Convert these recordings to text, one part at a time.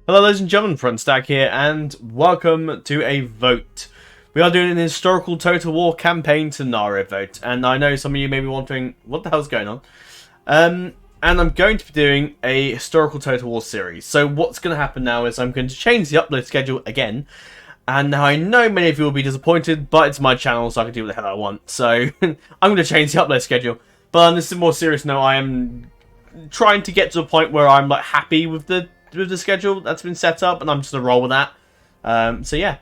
Hello ladies and gentlemen, FrozenStag here, and welcome to a vote. We are doing an historical Total War campaign scenario vote, and I know some of you may be wondering, what the hell's going on? And I'm going to be doing a historical Total War series. So what's going to happen now is I'm going to change the upload schedule again, and now I know many of you will be disappointed, but it's my channel, so I can do what the hell I want. So I'm going to change the upload schedule. But on this more serious note, I am trying to get to a point where I'm like happy with the schedule that's been set up, and I'm just gonna roll with that. So yeah.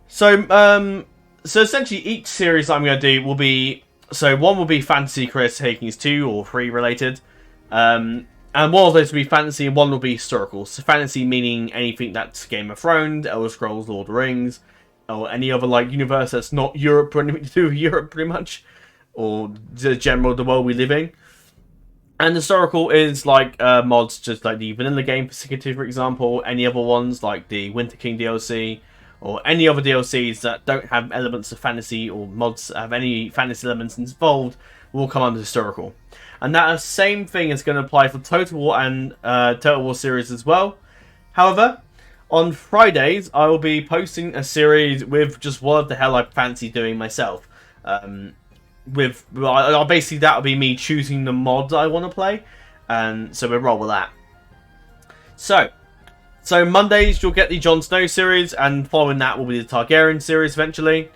So essentially each series I'm gonna do will be, so one will be fantasy, career takings 2 or 3 related, and one of those will be fantasy and one will be historical. So fantasy meaning anything that's Game of Thrones, Elder Scrolls, Lord of the Rings, or any other like universe that's not Europe or anything to do with Europe pretty much, or the the world we live in. And historical is like mods, just like the vanilla game for Sika 2, for example. Any other ones like the Winter King DLC, or any other DLCs that don't have elements of fantasy, or mods that have any fantasy elements involved, will come under historical. And that same thing is going to apply for Total War and Total War series as well. However, on Fridays I will be posting a series with just what the hell I fancy doing myself. Basically that'll be me choosing the mods I want to play, and so we'll roll with that. So Mondays you'll get the Jon Snow series, and following that will be the Targaryen series eventually.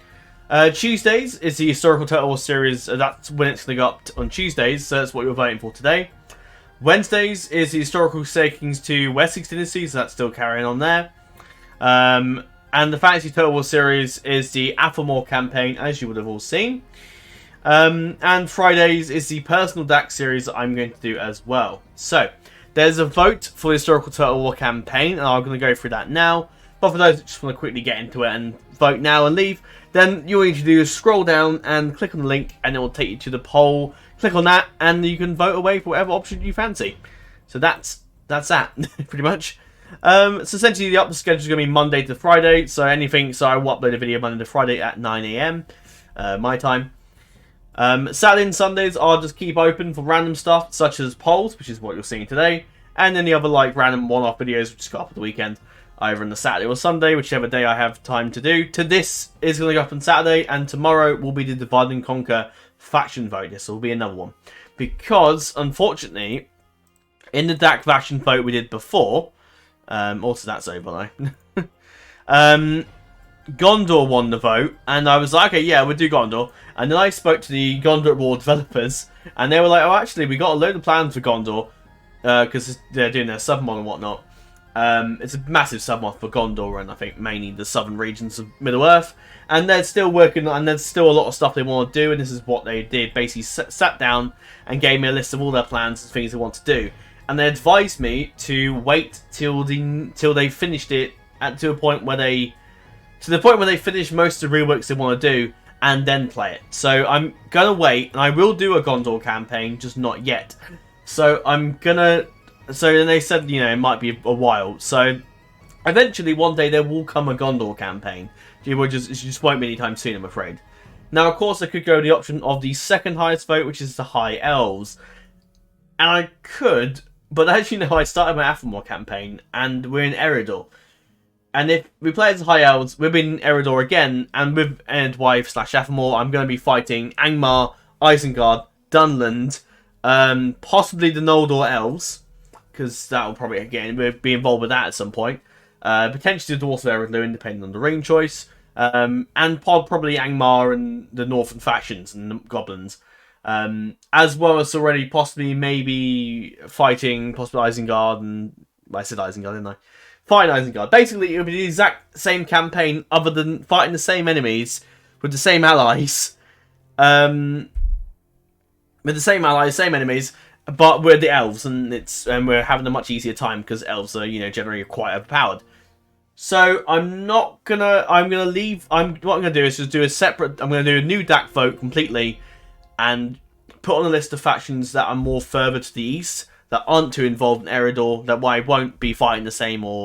Tuesdays is the historical Total War series. That's when it's going to go up on Tuesdays, so that's what you're voting for today. Wednesdays is the historical takings to Wessex Dynasty, so that's still carrying on there. And the fantasy Total War series is the Athelmore campaign, as you would have all seen. And Fridays is the personal DAC series that I'm going to do as well. So, there's a vote for the historical Total War campaign, and I'm going to go through that now. But for those that just want to quickly get into it and vote now and leave, then all you need to do is scroll down and click on the link, and it will take you to the poll. Click on that, and you can vote away for whatever option you fancy. So that's that, pretty much. So essentially, the upload schedule is going to be Monday to Friday. So I will upload a video Monday to Friday at 9 AM, my time. Saturday and Sundays I'll just keep open for random stuff, such as polls, which is what you're seeing today, and any other like random one-off videos which go up at the weekend, either on the Saturday or Sunday, whichever day I have time to do. This is going to go up on Saturday, and tomorrow will be the Divide and Conquer faction vote. This will be another one, because unfortunately, in the DAC faction vote we did before, also that's over now. Gondor won the vote, and I was like, okay, yeah, we'll do Gondor. And then I spoke to the Gondor War developers, and they were like, oh, actually, we got a load of plans for Gondor, because they're doing their submod and whatnot. It's a massive submod for Gondor, and I think mainly the southern regions of Middle-earth. And they're still working, and there's still a lot of stuff they want to do, and this is what they did. Basically, sat down and gave me a list of all their plans and things they want to do. And they advised me to wait till they finished it to the point where they finish most of the reworks they want to do, and then play it. So I'm gonna wait, and I will do a Gondor campaign, just not yet. So then they said, you know, it might be a while. So eventually one day there will come a Gondor campaign. It just won't be anytime soon, I'm afraid. Now, of course, I could go the option of the second highest vote, which is the High Elves. And I could, but as you know, I started my Athelmore campaign, and we're in Eredor. And if we play as High Elves, we've been in Eredor again, and with Endwife / Athelmore, I'm going to be fighting Angmar, Isengard, Dunland, possibly the Noldor Elves, because that will probably, again, we'll be involved with that at some point. Potentially the Dwarves of Eredluin, depending on the ring choice. And probably Angmar and the Northern factions and the Goblins. As well as already possibly maybe fighting Isengard, and I said Isengard, didn't I? Fight Isengard. Basically, it would be the exact same campaign, other than fighting the same enemies with the same allies. Same enemies, but we're the elves, and we're having a much easier time because elves are, you know, generally quite overpowered. So what I'm gonna do is just do a separate. I'm gonna do a new DAC vote completely, and put on a list of factions that are more further to the east, that aren't too involved in Eredor, that I won't be fighting the same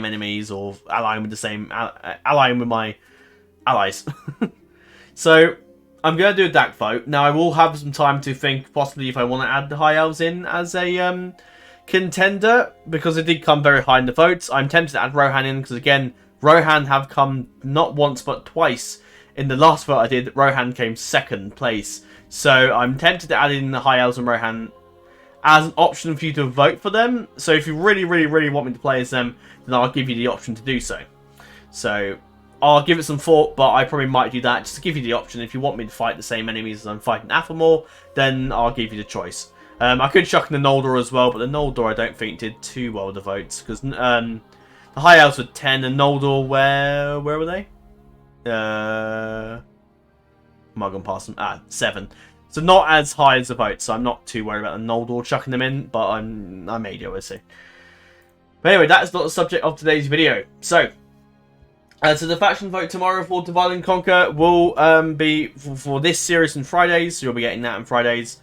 enemies, or allying with my allies. So I'm going to do a DAC vote. Now I will have some time to think, possibly if I want to add the High Elves in as a Contender, because it did come very high in the votes, I'm tempted to add Rohan in, because again, Rohan have come not once but twice. In the last vote I did, Rohan came 2nd place. So I'm tempted to add in the High Elves and Rohan as an option for you to vote for them. So if you really, really, really want me to play as them, then I'll give you the option to do so. So I'll give it some thought, but I probably might do that just to give you the option. If you want me to fight the same enemies as I'm fighting Athamor, then I'll give you the choice. I could chuck in the Noldor as well, but the Noldor I don't think did too well with the votes, because the High Elves were 10 and Noldor, where were they? Mug and pass them. 7. So not as high as the votes, so I'm not too worried about the Noldor chucking them in, but I may do, we'll see. But anyway, that is not the subject of today's video. So the faction vote tomorrow for Divide and Conquer will be for this series on Fridays, so you'll be getting that on Fridays.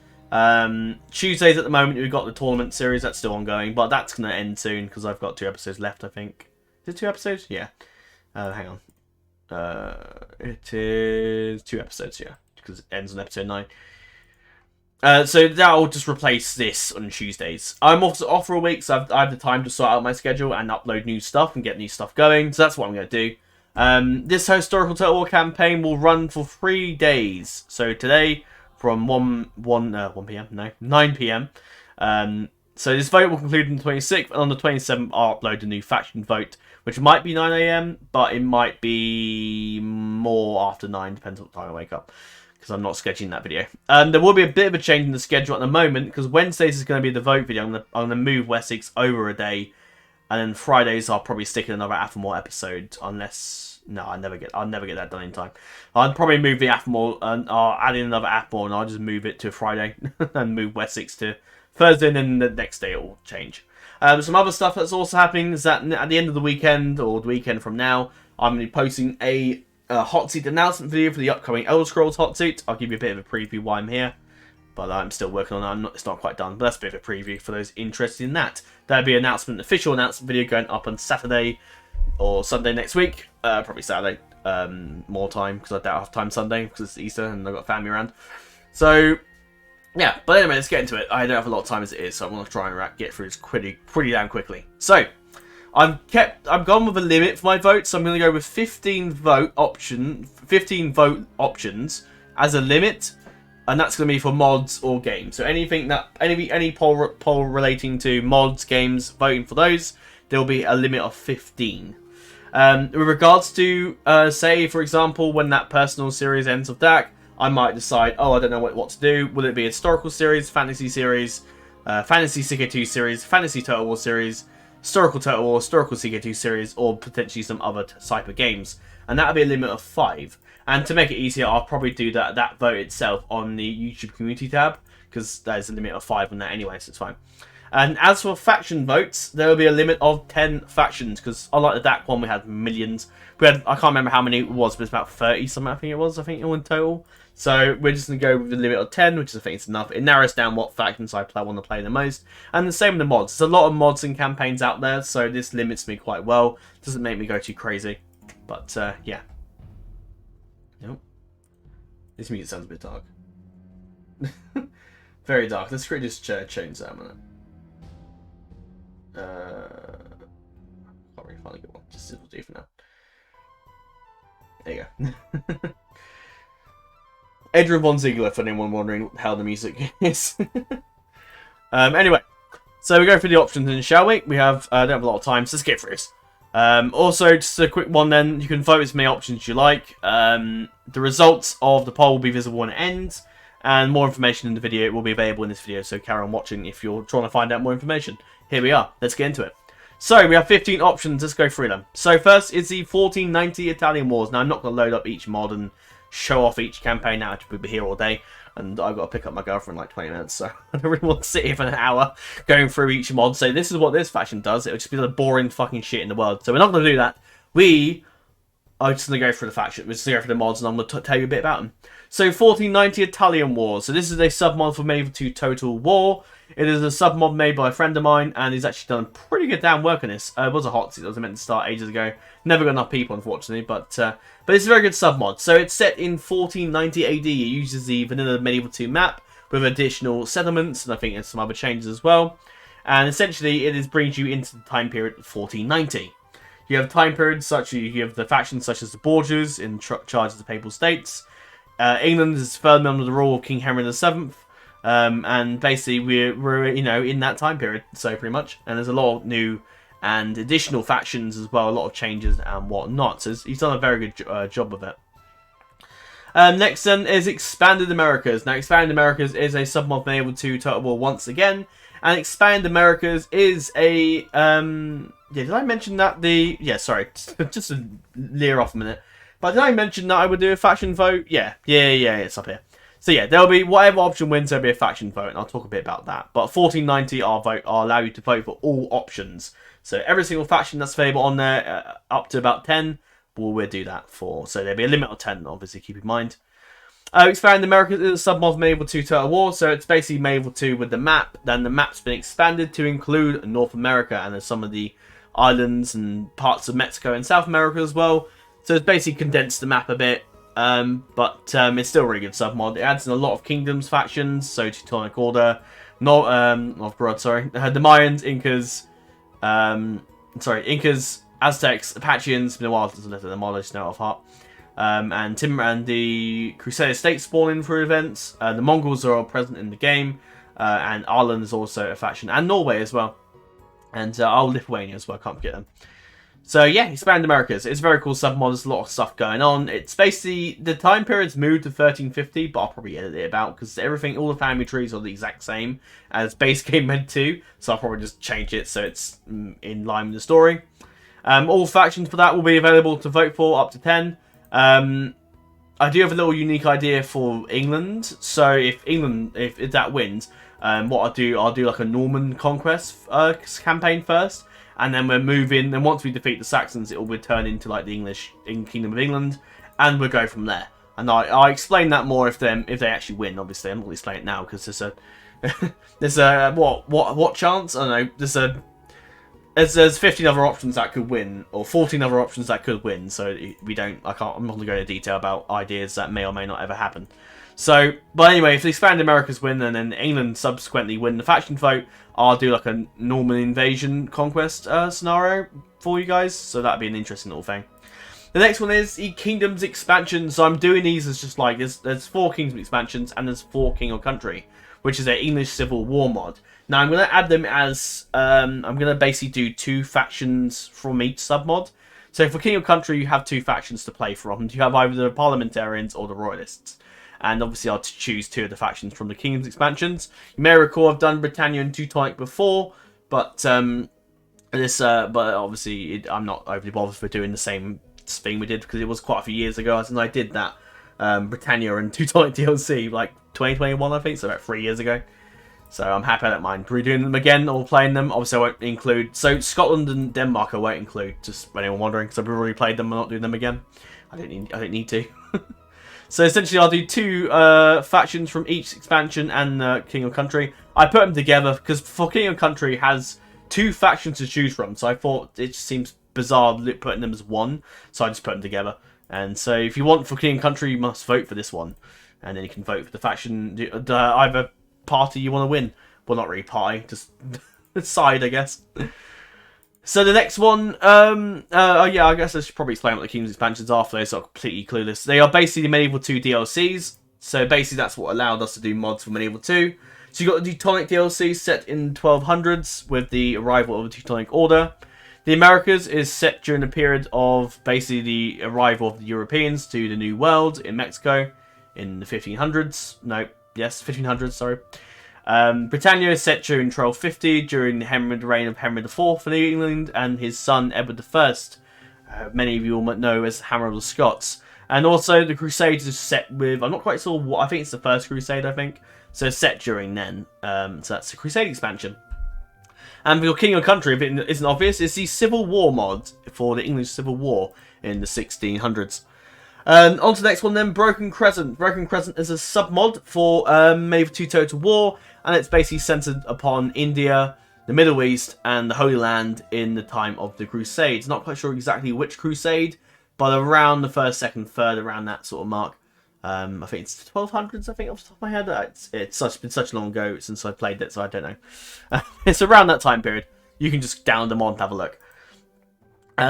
Tuesdays at the moment, we've got the tournament series, that's still ongoing, but that's going to end soon, because I've got 2 episodes left, I think. Is it 2 episodes? Yeah. Hang on. It is 2 episodes, yeah, because it ends on episode 9. So that will just replace this on Tuesdays. I'm also off for a week, so I have the time to sort out my schedule and upload new stuff and get new stuff going. So that's what I'm going to do. This historical Total War campaign will run for 3 days. So today from 9 p.m. So this vote will conclude on the 26th, and on the 27th I'll upload a new faction vote, which might be 9 a.m, but it might be more after 9, depends on what time I wake up, because I'm not scheduling that video. There will be a bit of a change in the schedule at the moment, because Wednesdays is going to be the vote video. I'm going to move Wessex over a day, and then Fridays I'll probably stick in another Athamor episode, unless... No, I'll never get that done in time. I'll probably move the Athamor, and I'll add in another Athamor, and I'll just move it to Friday, and move Wessex to Thursday, and then the next day it will change. Some other stuff that's also happening is that at the end of the weekend, or the weekend from now, I'm going to be posting a hot seat announcement video for the upcoming Elder Scrolls hot seat. I'll give you a bit of a preview why I'm here, but I'm still working on it. It's not quite done, but that's a bit of a preview for those interested in that. There'll be an official announcement video going up on Saturday or Sunday next week. Probably Saturday. More time, because I doubt I have time Sunday, because it's Easter and I've got family around. So... yeah, but anyway, let's get into it. I don't have a lot of time as it is, so I'm going to try and get through this pretty damn quickly. So, I've gone with a limit for my votes, so I'm going to go with 15 vote options as a limit, and that's going to be for mods or games. So anything that any poll relating to mods, games, voting for those, there will be a limit of 15. With regards to, say, for example, when that personal series ends of DAC, I might decide, oh, I don't know what to do. Will it be a historical series, fantasy series, fantasy CK2 series, fantasy Total War series, historical Total War, historical CK2 series, or potentially some other type of games? And that'll be a limit of 5. And to make it easier, I'll probably do that vote itself on the YouTube community tab, because there's a limit of 5 on that anyway, so it's fine. And as for faction votes, there will be a limit of 10 factions, because unlike the DAC one, we had millions. We had, I can't remember how many it was, but it's about 30 something, I think in total. So we're just going to go with a limit of 10, which I think is enough. It narrows down what factions I want to play the most. And the same with the mods. There's a lot of mods and campaigns out there, so this limits me quite well. Doesn't make me go too crazy. But, yeah. Nope. This music sounds a bit dark. Very dark. Let's create this change that a minute. Can't really find a good one. Just will do for now. There you go. Adrian Von Ziegler, for anyone wondering how the music is. Anyway, so we go through the options then, shall we? We have, don't have a lot of time, so let's get through this. Also, just a quick one then, you can vote as many options you like. The results of the poll will be visible when it ends, and more information in the video will be available in this video, so carry on watching if you're trying to find out more information. Here we are, let's get into it. So, we have 15 options, let's go through them. So, first is the 1490 Italian Wars. Now, I'm not going to load up each mod and show off each campaign now, to be here all day, and I've got to pick up my girlfriend in like 20 minutes, so I don't really want to sit here for an hour going through each mod. So this is what this faction does. It'll just be the boring fucking shit in the world. So we're not going to do that. We are just going to go through the faction. We're just going to go through the mods, and I'm going to tell you a bit about them. So 1490 Italian Wars. So this is a sub-mod for Medieval 2 Total War. It is a sub-mod made by a friend of mine, and he's actually done pretty good damn work on this. It was a hot seat that was meant to start ages ago. Never got enough people, unfortunately, but it's a very good sub-mod. So it's set in 1490 AD. It uses the vanilla Medieval 2 map with additional settlements, and I think there's some other changes as well. And essentially, it brings you into the time period of 1490. You have time periods such as you have the factions such as the Borgias in charge of the Papal States. England is firmly under the rule of King Henry VII. And basically, we're in that time period, so pretty much. And there's a lot of new and additional factions as well, a lot of changes and whatnot. So he's done a very good job of it. Next then is Expanded Americas. Now, Expanded Americas is a submod from able to Total War once again. And Expanded Americas is a... did I mention that Yeah, sorry. Just to leer off a minute. But did I mention that I would do a faction vote? Yeah, it's up here. So yeah, there'll be whatever option wins, there'll be a faction vote, and I'll talk a bit about that. But 1490, I'll allow you to vote for all options. So every single faction that's available on there, up to about 10, we'll do that for. So there'll be a limit of 10, obviously, keep in mind. Expanded America is a submod of Medieval 2 Total War, so it's basically Medieval 2 with the map. Then the map's been expanded to include North America, and there's some of the islands and parts of Mexico and South America as well. So it's basically condensed the map a bit. But it's still a really good submod. It adds in a lot of kingdoms factions, so Teutonic Order, Novgorod, the Mayans, Incas, Incas, Aztecs, Apacheans. It's been a while since I looked at them all, I just know off heart. And the Crusader states spawn in for events. The Mongols are all present in the game, and Ireland is also a faction, and Norway as well, and Lithuania as well. Can't forget them. So yeah, Expanded Americas. It's a very cool submod. There's a lot of stuff going on. It's basically, the time period's moved to 1350, but I'll probably edit it about, because everything, all the family trees are the exact same as base game Med 2, so I'll probably just change it so it's in line with the story. All factions for that will be available to vote for, up to 10. I do have a little unique idea for England, so if that wins, what I'll do like a Norman conquest campaign first. And then we're moving. Then once we defeat the Saxons, it will return into like the Kingdom of England, and we'll go from there. And I explain that more if they actually win. Obviously, I'm not going to explain it now because there's a what chance? I don't know. There's 15 other options that could win, or 14 other options that could win. So I'm not going to go into detail about ideas that may or may not ever happen. So, but anyway, if the Expanded Americas win and then England subsequently win the faction vote, I'll do like a Norman invasion conquest scenario for you guys. So that'd be an interesting little thing. The next one is the Kingdoms expansion. So I'm doing these as just like, there's 4 Kingdom expansions and there's 4 King or Country, which is an English Civil War mod. Now I'm going to add them as, I'm going to basically do 2 factions from each submod. So for King or Country, you have 2 factions to play from. You have either the Parliamentarians or the Royalists. And obviously I'll choose 2 of the factions from the Kingdoms expansions. You may recall I've done Britannia and Teutonic before, but obviously I'm not overly bothered for doing the same thing we did, because it was quite a few years ago since I did that Britannia and Teutonic DLC, like 2021 I think, so about 3 years ago. So I'm happy, I don't mind redoing them again or playing them. Obviously I won't include, so Scotland and Denmark I won't include, just for anyone wondering, because I've already played them and not doing them again. I don't need to. So essentially I'll do 2 factions from each expansion and King or Country. I put them together because for King or Country has 2 factions to choose from. So I thought it just seems bizarre putting them as one. So I just put them together. And so if you want for King or Country, you must vote for this one. And then you can vote for the faction, either party you want to win. Well, not really party, just side, I guess. So the next one, yeah, I guess I should probably explain what the Kingdoms expansions are for those that are completely clueless. They are basically the Medieval 2 DLCs. So basically that's what allowed us to do mods for Medieval 2. So you've got the Teutonic DLC set in 1200s with the arrival of the Teutonic Order. The Americas is set during the period of basically the arrival of the Europeans to the New World in Mexico in the 1500s. No, yes, 1500s, sorry. Britannia is set during 1250, during the reign of Henry IV in England and his son Edward I. Many of you all might know as Hammer of the Scots. And also the Crusades is set with, I'm not quite sure what, I think it's the First Crusade, I think. So it's set during then. So that's the Crusade expansion. And for your King or Country, if it isn't obvious, is the Civil War mod for the English Civil War in the 1600s. On to the next one then, Broken Crescent. Broken Crescent is a sub-mod for Medieval 2 Total War, and it's basically centered upon India, the Middle East, and the Holy Land in the time of the Crusades. Not quite sure exactly which crusade, but around the 1st, 2nd, 3rd, around that sort of mark. I think it's 1200s. I think off the top of my head. It's been such long ago since I played it, so I don't know. It's around that time period. You can just download the mod and have a look.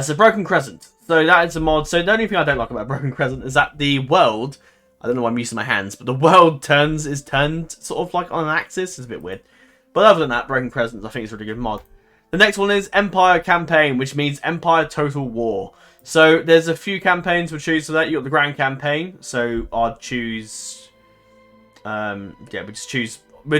So Broken Crescent. So that is a mod. So the only thing I don't like about Broken Crescent is that the world, I don't know why I'm using my hands, but the world is turned sort of like on an axis. It's a bit weird. But other than that, Broken Crescent I think is a really good mod. The next one is Empire Campaign, which means Empire Total War. So there's a few campaigns we'll choose for that. You got the Grand Campaign. So I'd choose, we'll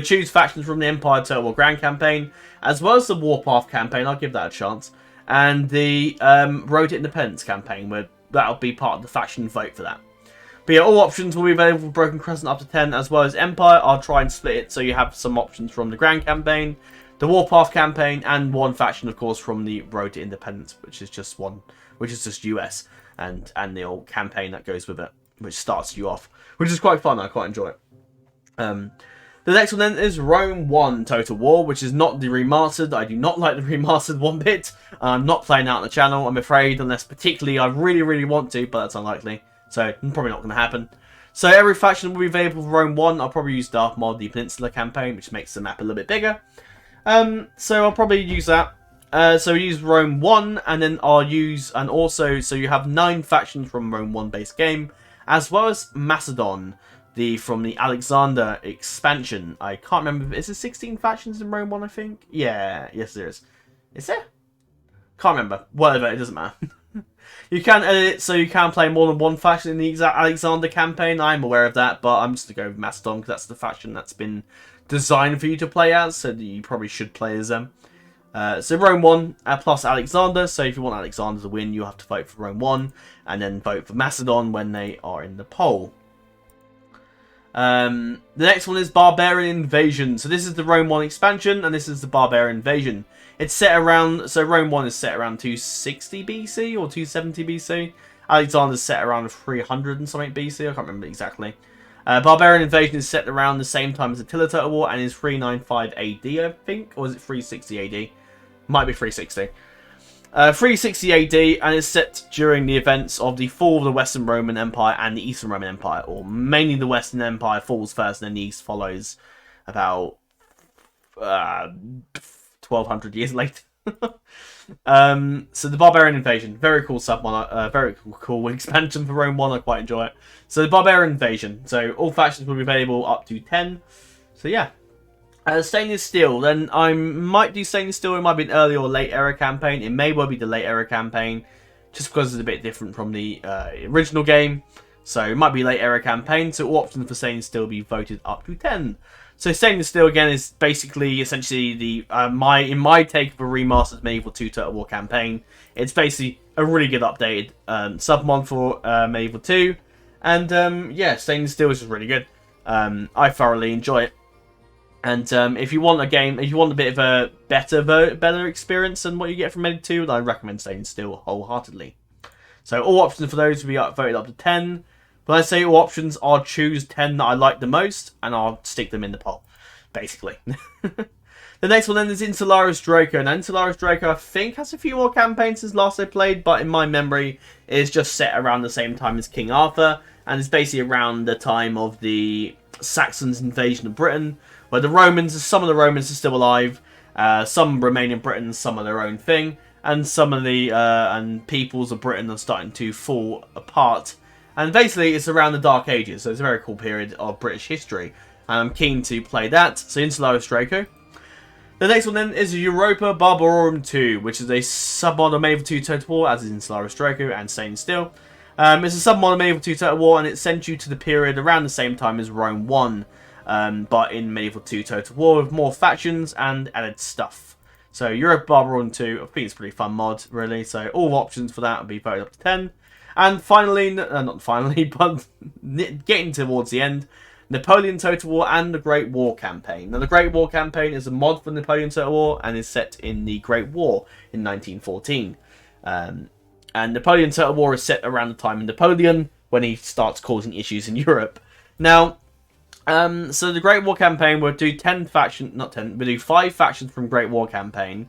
choose factions from the Empire Total War Grand Campaign, as well as the Warpath Campaign. I'll give that a chance. And the Road to Independence campaign, where that'll be part of the faction vote for that. But yeah, all options will be available for Broken Crescent up to 10, as well as Empire. I'll try and split it so you have some options from the Grand Campaign, the Warpath campaign, and one faction, of course, from the Road to Independence, which is just US, and the old campaign that goes with it, which starts you off, which is quite fun. I quite enjoy it. The next one then is Rome 1 Total War, which is not the remastered. I do not like the remastered one bit. I'm not playing out on the channel, I'm afraid, unless particularly I really, really want to, but that's unlikely. So, probably not going to happen. So, every faction will be available for Rome 1. I'll probably use Darth Maul, the Peninsula campaign, which makes the map a little bit bigger. So, I'll probably use that. So, we use Rome 1, and then I'll use, and also, so you have 9 factions from Rome 1 base game, as well as Macedon. From the Alexander expansion. I can't remember. Is there 16 factions in Rome 1, I think? Yeah, yes there is. Is there? Can't remember. Whatever, it doesn't matter. You can edit it so you can play more than one faction in the exact Alexander campaign. I'm aware of that, but I'm just going to go with Macedon because that's the faction that's been designed for you to play as, so you probably should play as them. So Rome 1 plus Alexander. So if you want Alexander to win, you have to vote for Rome 1 and then vote for Macedon when they are in the poll. The next one is Barbarian Invasion. So this is the Rome 1 expansion, and this is the Barbarian Invasion. It's set around, so Rome 1 is set around 260 BC or 270 BC. Alexander's set around 300 and something BC, I can't remember exactly. Barbarian Invasion is set around the same time as the Attila Total War and is 395 AD, I think, or is it 360 AD? Might be 360. 360 AD, and is set during the events of the fall of the Western Roman Empire and the Eastern Roman Empire, or mainly the Western Empire falls first and then the East follows about 1200 years later. So the Barbarian Invasion, very cool submon, very cool expansion for Rome 1, I quite enjoy it. So the Barbarian Invasion, so all factions will be available up to 10, so yeah. Stainless Steel, then I might do Stainless Steel. It might be an early or late era campaign. It may well be the late era campaign, just because it's a bit different from the original game. So it might be late era campaign. So all options for Stainless Steel will be voted up to 10. So Stainless Steel again is basically essentially the in my take of a remastered Medieval 2 Total War campaign. It's basically a really good updated submod for Medieval 2, and yeah, Stainless Steel is just really good. I thoroughly enjoy it. And if you want a game, if you want a bit of a better experience than what you get from Medieval 2, then I recommend Stainless Steel wholeheartedly. So all options for those will be voted up to 10. When I say all options, I'll choose 10 that I like the most, and I'll stick them in the poll, basically. The next one then is Insularis Draco. Now, Insularis Draco, I think, has a few more campaigns since last I played, but in my memory, it's just set around the same time as King Arthur, and it's basically around the time of the Saxons' invasion of Britain, where the Romans, some of the Romans are still alive, some remain in Britain, some are their own thing, and some of the peoples of Britain are starting to fall apart. And basically, it's around the Dark Ages, so it's a very cool period of British history, and I'm keen to play that. So Insularis Draco. The next one then is Europa Barbarorum 2, which is a submod of Medieval 2 Total War, as is Insularis Draco and Stainless Steel. It's a submod of Medieval 2 Total War, and it sent you to the period around the same time as Rome 1. But in Medieval 2 Total War with more factions and added stuff. So Europa Barbarorum 2, I think it's a pretty fun mod, really. So all options for that will be voted up to 10. And finally, not finally, but getting towards the end, Napoleon Total War and the Great War Campaign. Now the Great War Campaign is a mod for Napoleon Total War and is set in the Great War in 1914. And Napoleon Total War is set around the time of Napoleon, when he starts causing issues in Europe. Now, so the Great War Campaign will do 10 factions, not 10, we'll do 5 factions from Great War Campaign.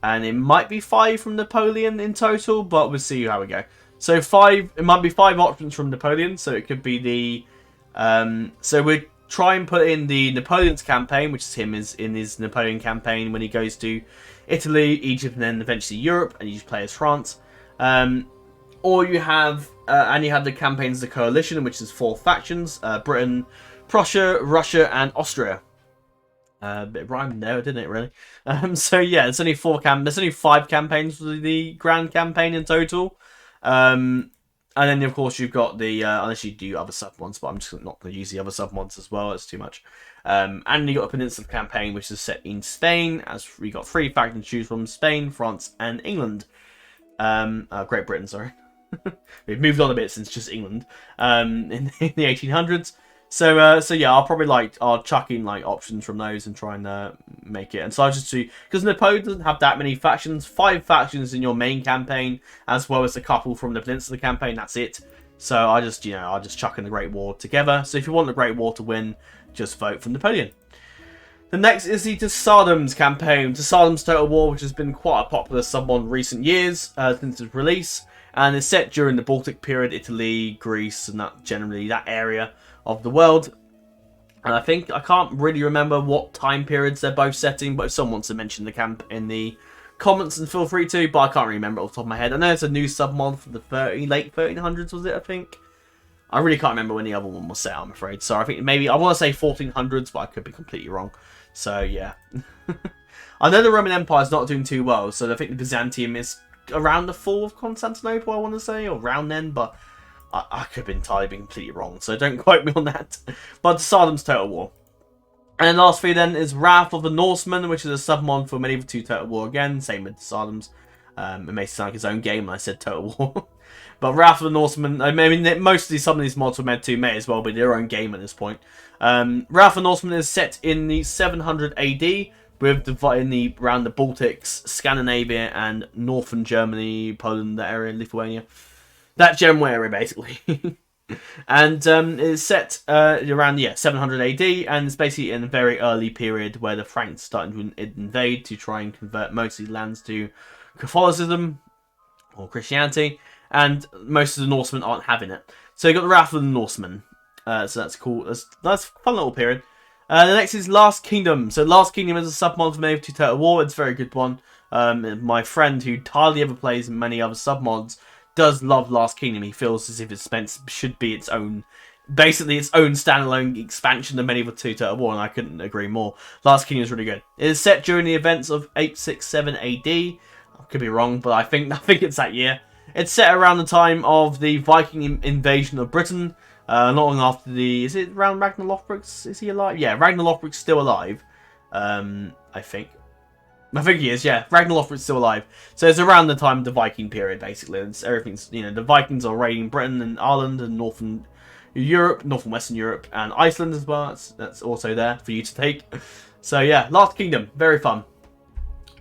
And it might be 5 from Napoleon in total, but we'll see how we go. So it might be 5 options from Napoleon, so it could be the So we try and put in the Napoleon's campaign, which is him in his Napoleon campaign when he goes to Italy, Egypt, and then eventually Europe, and you just play as France. Or you have the campaigns of the coalition, which is 4 factions: Britain, Prussia, Russia, and Austria. A bit of rhyme there, didn't it? Really. So yeah, there's only 5 campaigns for the grand campaign in total. And then, of course, you've got the, unless you do other sub-mods, but I'm just not going to use the other sub-mods as well, it's too much. And you've got a Peninsula campaign, which is set in Spain, as we got 3 factions to choose from: Spain, France, and England. Great Britain, sorry. We've moved on a bit since just England, in the 1800s. So yeah, I'll chuck in like options from those and try and make it. And so I just do, because Napoleon doesn't have that many factions, 5 factions in your main campaign, as well as a couple from the Peninsula campaign. That's it. So I'll just chuck in the Great War together. So if you want the Great War to win, just vote for Napoleon. The next is the Saddam's campaign, Saddam's Total War, which has been quite a popular sub-mod in recent years since its release, and it's set during the Baltic period, Italy, Greece, and that area of the world. And I can't really remember what time periods they're both setting, but if someone wants to mention the camp in the comments, and feel free to, but I can't really remember off the top of my head. I know it's a new sub-mod for the late 1300s, was it, I think? I really can't remember when the other one was set, I'm afraid. So I think maybe, I want to say 1400s, but I could be completely wrong. So yeah. I know the Roman Empire is not doing too well, so I think the Byzantium is around the fall of Constantinople, I want to say, or around then, but I could have entirely been completely wrong, so don't quote me on that. But Saddam's Total War. And last 3 then is Wrath of the Norsemen, which is a sub-mod for Medieval 2 Total War again, same with Saddam's. It may sound like his own game when I said Total War. But Wrath of the Norsemen, I mean, mostly some of these mods were meant to may as well be their own game at this point. Wrath of the Norsemen is set in the 700 AD, with around the Baltics, Scandinavia, and northern Germany, Poland, that area, Lithuania. That general area, basically. And it's set around 700 AD, and it's basically in a very early period where the Franks started to invade to try and convert most of the lands to Catholicism or Christianity, and most of the Norsemen aren't having it. So you got the Wrath of the Norsemen. So that's cool. That's a fun little period. The next is Last Kingdom. So Last Kingdom is a sub-mod for Medieval 2 Total War. It's a very good one. My friend, who hardly ever plays many other sub-mods, does love Last Kingdom. He feels as if it should be its own, basically its own standalone expansion of Medieval 2 Total War, and I couldn't agree more. Last Kingdom is really good. It is set during the events of 867 AD. I could be wrong, but I think it's that year. It's set around the time of the Viking invasion of Britain. Not long after is it around Ragnar Lothbrok's? Is he alive? Yeah, Ragnar Lothbrok's still alive. I think he is, yeah. Ragnar Lothbrok's still alive. So it's around the time of the Viking period, basically. Everything's, the Vikings are raiding Britain and Ireland and northern Europe, north and western Europe, and Iceland as well. That's also there for you to take. So yeah, Last Kingdom, very fun.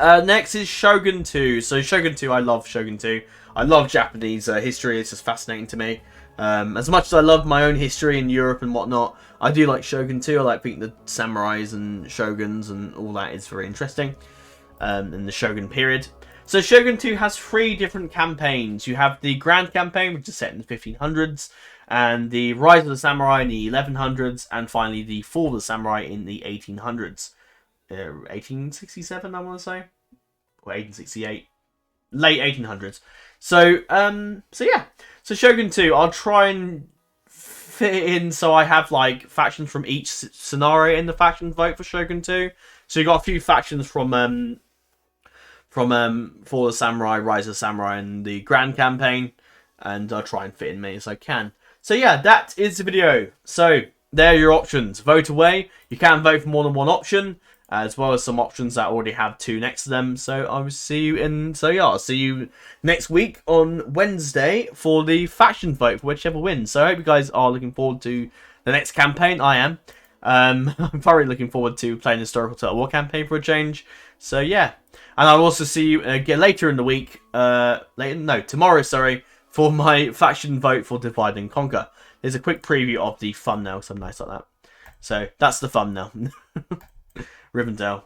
Next is Shogun 2. So Shogun 2, I love Shogun 2. I love Japanese history. It's just fascinating to me. As much as I love my own history in Europe and whatnot, I do like Shogun 2. I like the samurais and shoguns and all that is very interesting in the Shogun period. So Shogun 2 has 3 different campaigns. You have the Grand Campaign, which is set in the 1500s, and the Rise of the Samurai in the 1100s, and finally the Fall of the Samurai in the 1800s. 1867, I want to say, or 1868, late 1800s. So yeah. So Shogun 2, I'll try and fit it in so I have like factions from each scenario in the faction vote for Shogun 2. So you got a few factions from Fall of the Samurai, Rise of the Samurai, and the Grand Campaign, and I'll try and fit in many as I can. So yeah, that is the video. So there are your options. Vote away. You can vote for more than one option, as well as some options that already have 2 next to them. So I will see you I'll see you next week on Wednesday for the faction vote for whichever wins. So I hope you guys are looking forward to the next campaign. I am. I'm probably looking forward to playing the Historical Total War campaign for a change. So yeah. And I'll also see you again later in the week, tomorrow, for my faction vote for Divide and Conquer. There's a quick preview of the thumbnail, something nice like that. So that's the thumbnail. Rivendell.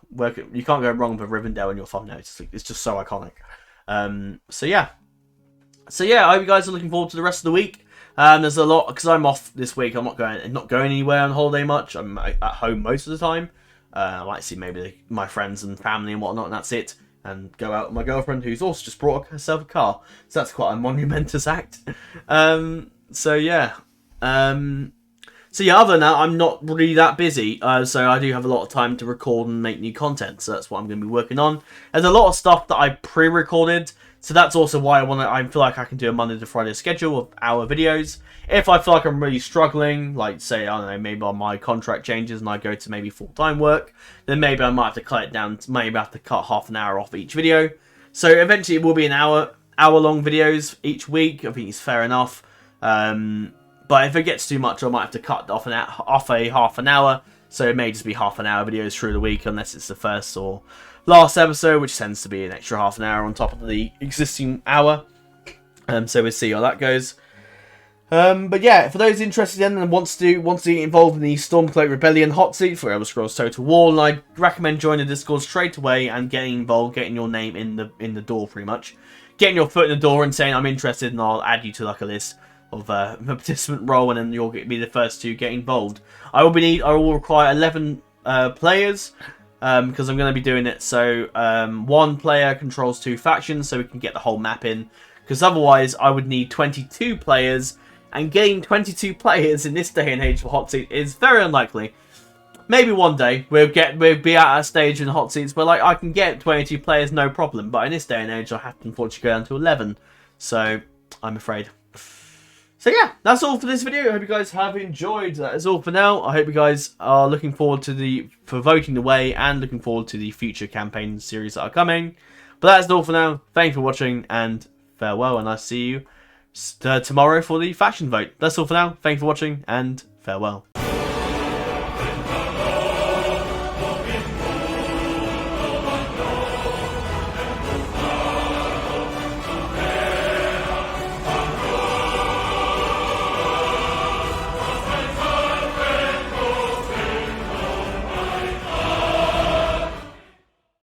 You can't go wrong with Rivendell in your thumbnail. It's just so iconic. So yeah, I hope you guys are looking forward to the rest of the week. There's a lot because I'm off this week. I'm not going anywhere on holiday much. I'm at home most of the time. I might see maybe my friends and family and whatnot, and that's it. And go out with my girlfriend, who's also just brought herself a car. So that's quite a monumentous act. So yeah. So yeah, other than that, I'm not really that busy. So I do have a lot of time to record and make new content. So that's what I'm going to be working on. There's a lot of stuff that I pre-recorded. So that's also why I feel like I can do a Monday to Friday schedule of hour videos. If I feel like I'm really struggling, like say, I don't know, maybe my contract changes and I go to maybe full-time work, then maybe I might have to cut it down, maybe I have to cut half an hour off each video. So eventually it will be an hour-long videos each week. I think it's fair enough. But if it gets too much, I might have to cut off a half an hour. So it may just be half an hour videos through the week, unless it's the first or last episode, which tends to be an extra half an hour on top of the existing hour. So we'll see how that goes. But yeah, for those interested in and wants to get involved in the Stormcloak Rebellion hot seat for Elder Scrolls Total War, I'd recommend joining the Discord straight away and getting involved, getting your name in the door, pretty much, getting your foot in the door and saying I'm interested, and I'll add you to like a list of a participant role, and then you'll be the first to get involved. I will require 11 players. Because I'm going to be doing it so one player controls 2 factions, so we can get the whole map in. Because otherwise, I would need 22 players, and getting 22 players in this day and age for hot seat is very unlikely. Maybe one day we'll be at a stage in hot seats where like I can get 22 players no problem, but in this day and age, I have to unfortunately go down to 11. So I'm afraid. So yeah, that's all for this video. I hope you guys have enjoyed. That is all for now. I hope you guys are looking forward to for voting the way and looking forward to the future campaign series that are coming. But that's all for now. Thank you for watching and farewell. And I'll see you tomorrow for the faction vote. That's all for now. Thank you for watching and farewell.